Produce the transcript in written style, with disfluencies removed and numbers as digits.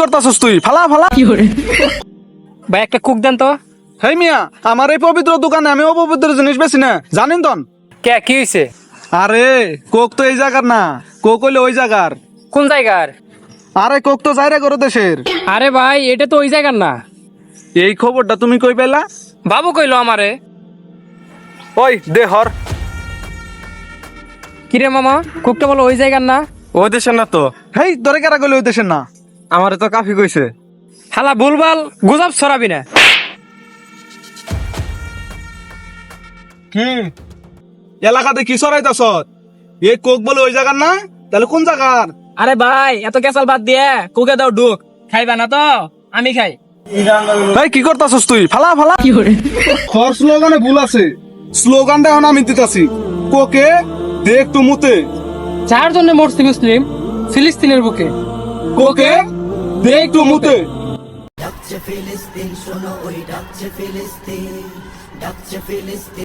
করতাছস তুই? ফালা ফালা। ভাই একটা কোক দেন তো। হেই মিয়া, আমার এই পবিত্র দোকানে আমি অপবিত্র জিনিস বেশি না, জানেন তন? কে কি হইছে? আরে কোক তো এই জায়গার না, কোক হইলে ওই জায়গার। কোন জায়গার? আরে কোক তো যাইরে করো দেশের। আরে ভাই এটা তো ওই জায়গার না। এই খবরটা তুমি কই পাইলা? বাবু কইলো আমারে। ওই দে হর। কিরে মামা, কোকটা বলো ওই জায়গার না? ও দেশের না তো। হেই তোরে কারা কইলে ওই দেশের না? আমারে তো কাফি কইছে। হালা ভুলভাল গুজব ছড়াবি না। কি এলাকাতে কি সরাইতাছ? এই কোক বলে ওই জায়গার না, তাহলে কোন জায়গার? আরে ভাই এত কেসাল বাদ দিয়ে কোকে দাও ঢুক। খাইবা না তো? আমি খাই। এই কি করতাছস তুই? ফালা ফালা। খর স্লোগানে ভুল আছে, স্লোগানটা এখন আমি দিতাছি। কোকে দে একটু মুতে। 4 জনে মরছি মুসলিম ফিলিস্তিনের বুকে। কোকে দে একটু মুতে। ডাকছে ফিলিস্তিন শোনো ওই ডাকছে ফিলিস্তিন ডাকছে ফিলিস্তিন